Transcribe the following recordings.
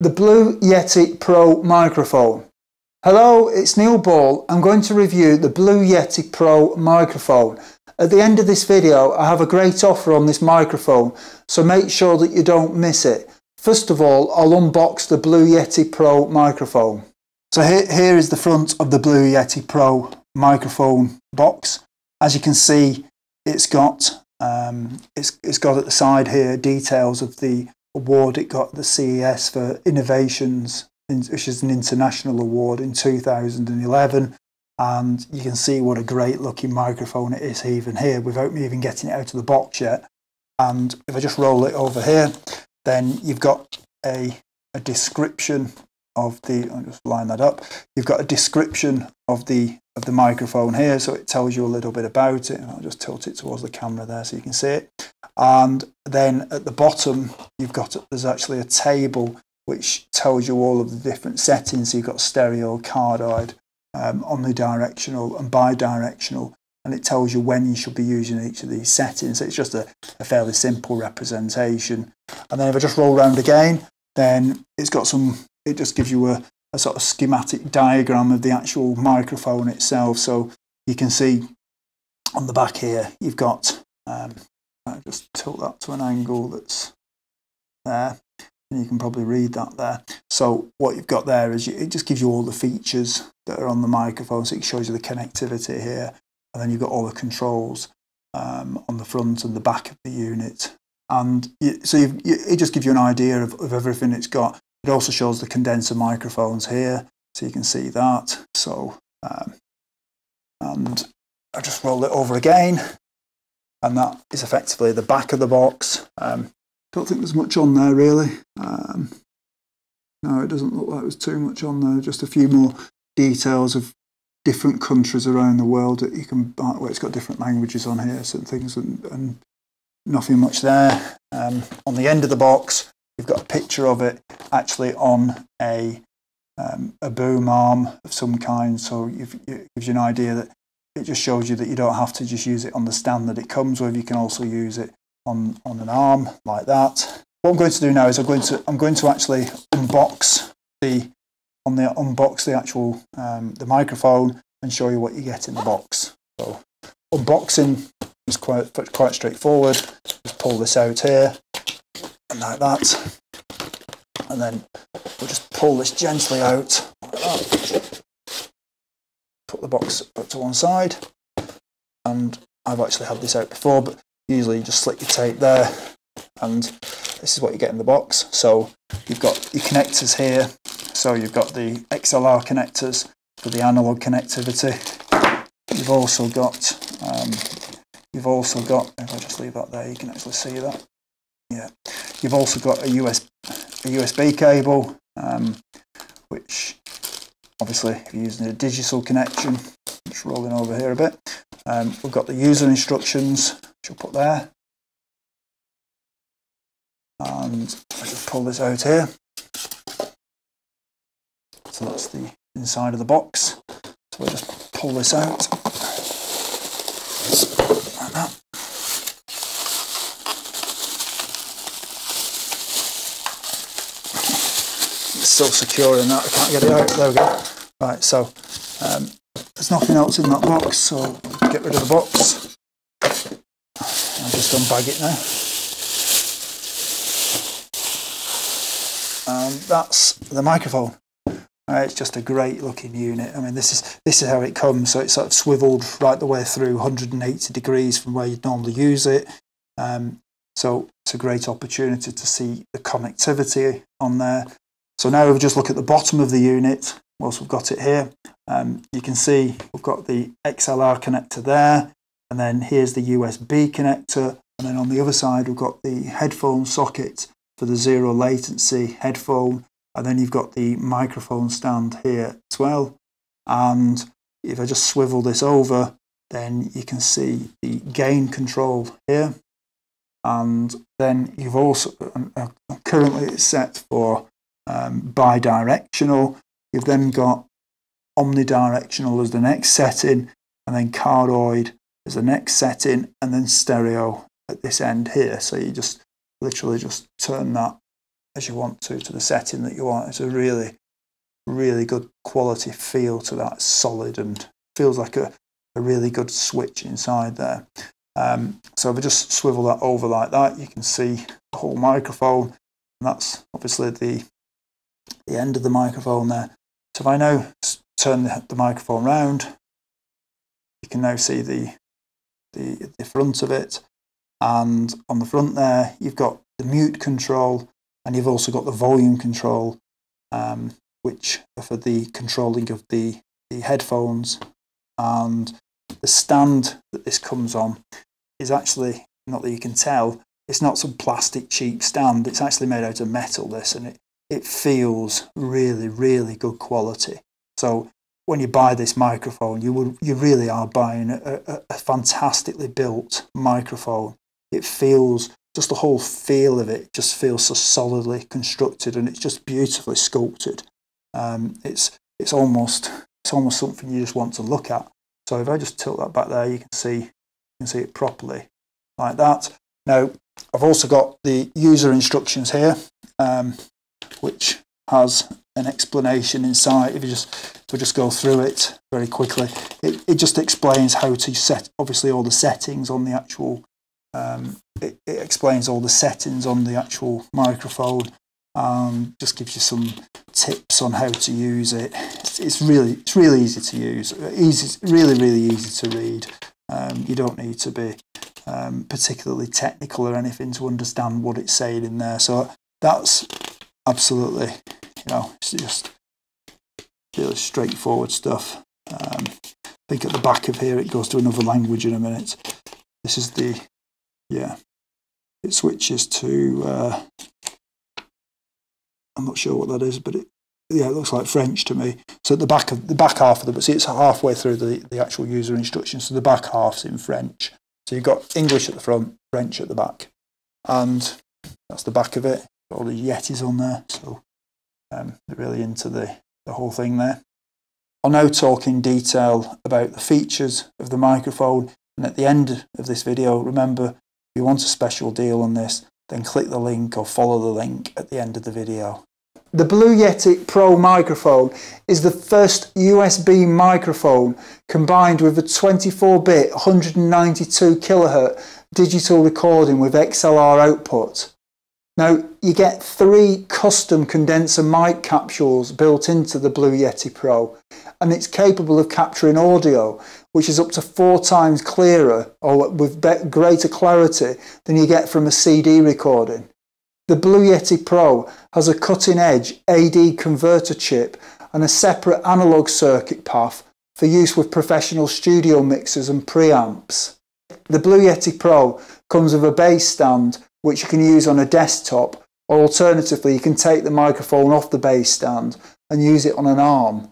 the Blue Yeti Pro microphone. Hello, it's Neil Ball. I'm going to review the Blue Yeti Pro microphone. At the end of this video, I have a great offer on this microphone, so make sure that you don't miss it. First of all, I'll unbox the Blue Yeti Pro microphone. So here is the front of the Blue Yeti Pro microphone box. As you can see, it's got at the side here details of the award it got at the CES for Innovations, which is an international award in 2011. And you can see what a great looking microphone it is even here without me even getting it out of the box yet. And if I just roll it over here, then you've got a description of the, I'll just line that up, you've got a description of the microphone here, so it tells you a little bit about it. I'll just tilt it towards the camera there so you can see it. And then at the bottom there's actually a table which tells you all of the different settings. So you've got stereo, cardioid, omnidirectional and bidirectional, and it tells you when you should be using each of these settings. So it's just a fairly simple representation. And then if I just roll around again, then it just gives you a sort of schematic diagram of the actual microphone itself. So you can see on the back here, you've got, I'll just tilt that to an angle that's there, and you can probably read that there. So what you've got there is it just gives you all the features that are on the microphone. So it shows you the connectivity here, and then you've got all the controls on the front and the back of the unit. And it just gives you an idea of everything it's got. It also shows the condenser microphones here, so you can see that. So, and I just roll it over again, and that is effectively the back of the box. Don't think there's much on there really. No, it doesn't look like there's too much on there. Just a few more details of different countries around the world that you can buy. Well, it's got different languages on here, certain things, and nothing much there. On the end of the box, you've got a picture of it actually on a boom arm of some kind. So it gives you an idea that it just shows you that you don't have to just use it on the stand that it comes with. You can also use it on an arm like that. What I'm going to do now is I'm going to actually unbox the actual the microphone and show you what you get in the box. So unboxing is quite straightforward. Just pull this out here and like that, and then we'll just pull this gently out like that. Put the box up to one side, and I've actually had this out before, but usually you just slip your tape there, and this is what you get in the box. So you've got your connectors here. So you've got the XLR connectors for the analog connectivity. You've also got if I just leave that there, you can actually see that. Yeah, you've also got a USB cable, which obviously if you're using a digital connection, just rolling over here a bit. We've got the user instructions, which I'll put there, and I just pull this out here. So that's the inside of the box. So we'll just pull this out like that. It's still secure in that, I can't get it out. There we go. Right, so there's nothing else in that box, so I'll get rid of the box. I'll just unbag it now. And that's the microphone. It's just a great looking unit. I mean, this is how it comes. So it's sort of swiveled right the way through 180 degrees from where you'd normally use it. So it's a great opportunity to see the connectivity on there. So now if we just look at the bottom of the unit, whilst we've got it here, you can see we've got the XLR connector there, and then here's the USB connector, and then on the other side we've got the headphone socket for the zero latency headphone. And then you've got the microphone stand here as well. And if I just swivel this over, then you can see the gain control here. And then you've also, currently it's set for bidirectional. You've then got omnidirectional as the next setting, and then cardioid as the next setting, and then stereo at this end here. So you just literally just turn that as you want to the setting that you want. It's a really, really good quality feel to that. It's solid and feels like a really good switch inside there. So if I just swivel that over like that, you can see the whole microphone, and that's obviously the end of the microphone there. So if I now turn the microphone round, you can now see the front of it, and on the front there you've got the mute control, and you've also got the volume control, which are for the controlling of the headphones. And the stand that this comes on is actually, not that you can tell, it's not some plastic cheap stand. It's actually made out of metal, this, and it feels really, really good quality. So when you buy this microphone, you really are buying a fantastically built microphone. It feels, just the whole feel of it just feels so solidly constructed, and it's just beautifully sculpted. It's almost something you just want to look at. So if I just tilt that back there, you can see it properly like that. Now I've also got the user instructions here, which has an explanation inside. If we just go through it very quickly, it just explains how to set, obviously, all the settings on the actual. It explains all the settings on the actual microphone, and just gives you some tips on how to use it. It's really easy to use. Really easy to read. You don't need to be particularly technical or anything to understand what it's saying in there. So that's absolutely, it's just really straightforward stuff. I think at the back of here it goes to another language in a minute. This is it switches to, I'm not sure what that is, but it looks like French to me. So at the back half of the, but see, it's halfway through the actual user instructions, so the back half's in French. So you've got English at the front, French at the back, and that's the back of it. Got all the Yetis on there, so they're really into the whole thing there. I'll now talk in detail about the features of the microphone, and at the end of this video, remember, if you want a special deal on this, then click the link or follow the link at the end of the video. The Blue Yeti Pro microphone is the first USB microphone combined with a 24-bit 192 kHz digital recording with XLR output. Now, you get 3 custom condenser mic capsules built into the Blue Yeti Pro, and it's capable of capturing audio, which is up to 4 times clearer or with greater clarity than you get from a CD recording. The Blue Yeti Pro has a cutting-edge AD converter chip and a separate analog circuit path for use with professional studio mixers and preamps. The Blue Yeti Pro comes with a bass stand which you can use on a desktop, or alternatively you can take the microphone off the bass stand and use it on an arm.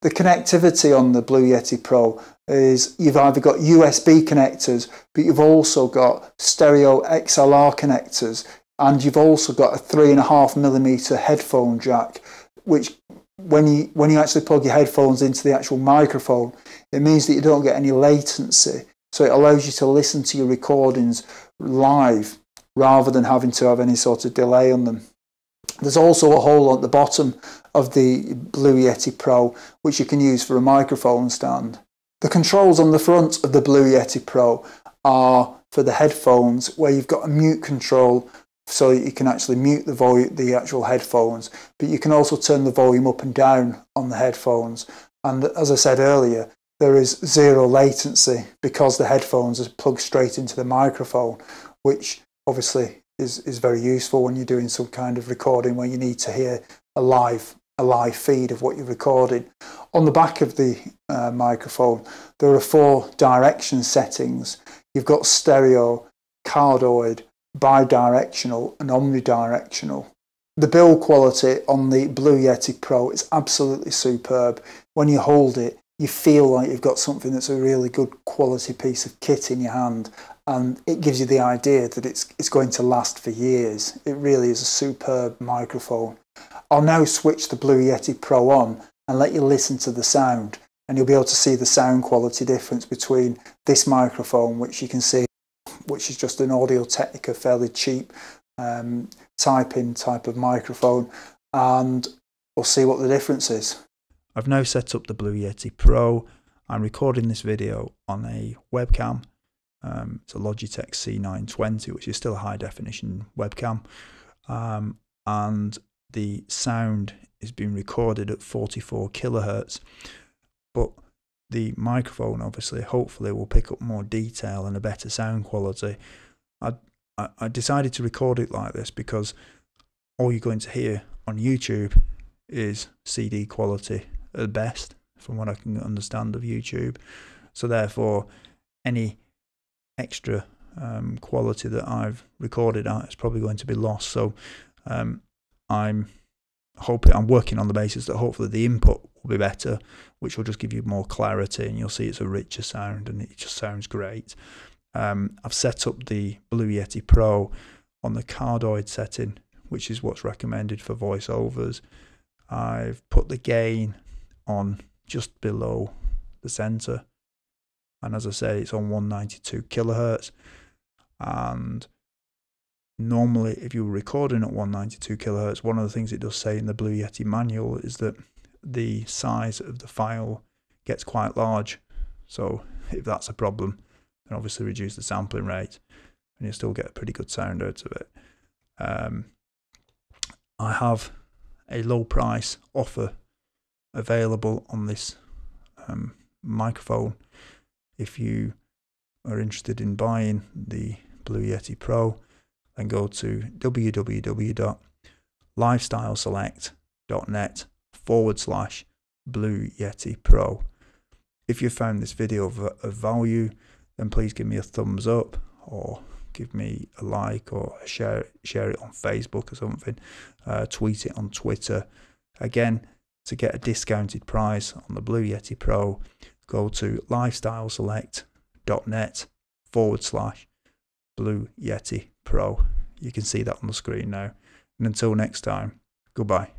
The connectivity on the Blue Yeti Pro is you've either got USB connectors, but you've also got stereo XLR connectors, and you've also got a 3.5mm headphone jack, which when you actually plug your headphones into the actual microphone, it means that you don't get any latency. So it allows you to listen to your recordings live rather than having to have any sort of delay on them. There's also a hole at the bottom of the Blue Yeti Pro which you can use for a microphone stand. The controls on the front of the Blue Yeti Pro are for the headphones, where you've got a mute control so that you can actually mute the actual headphones, but you can also turn the volume up and down on the headphones. And as I said earlier, there is zero latency because the headphones are plugged straight into the microphone, which obviously is very useful when you're doing some kind of recording where you need to hear a live feed of what you're recording. On the back of the microphone, there are 4 direction settings. You've got stereo, cardioid, bidirectional and omnidirectional. The build quality on the Blue Yeti Pro is absolutely superb. When you hold it, you feel like you've got something that's a really good quality piece of kit in your hand, and it gives you the idea that it's going to last for years. It really is a superb microphone. I'll now switch the Blue Yeti Pro on and let you listen to the sound, and you'll be able to see the sound quality difference between this microphone, which you can see, which is just an Audio Technica fairly cheap type-in type of microphone, and we'll see what the difference is. I've now set up the Blue Yeti Pro. I'm recording this video on a webcam. It's a Logitech C920, which is still a high definition webcam. And the sound is being recorded at 44 kilohertz. But the microphone, obviously, hopefully will pick up more detail and a better sound quality. I decided to record it like this because all you're going to hear on YouTube is CD quality at best, from what I can understand of YouTube. So therefore, any extra quality that I've recorded at is probably going to be lost. So I'm working on the basis that hopefully the input will be better, which will just give you more clarity, and you'll see it's a richer sound and it just sounds great. I've set up the Blue Yeti Pro on the cardioid setting, which is what's recommended for voiceovers. I've put the gain on just below the center, and as I say, it's on 192 kilohertz. And normally, if you're recording at 192 kilohertz, one of the things it does say in the Blue Yeti manual is that the size of the file gets quite large. So if that's a problem, then obviously reduce the sampling rate and you'll still get a pretty good sound out of it. I have a low price offer available on this microphone. If you are interested in buying the Blue Yeti Pro, then go to www.lifestyleselect.net/Blue Yeti Pro. If you found this video of value, then please give me a thumbs up, or give me a like, or share it on Facebook or something. Tweet it on Twitter. Again, to get a discounted price on the Blue Yeti Pro, go to lifestyleselect.net/Blue Yeti Pro. You can see that on the screen now. And until next time, goodbye.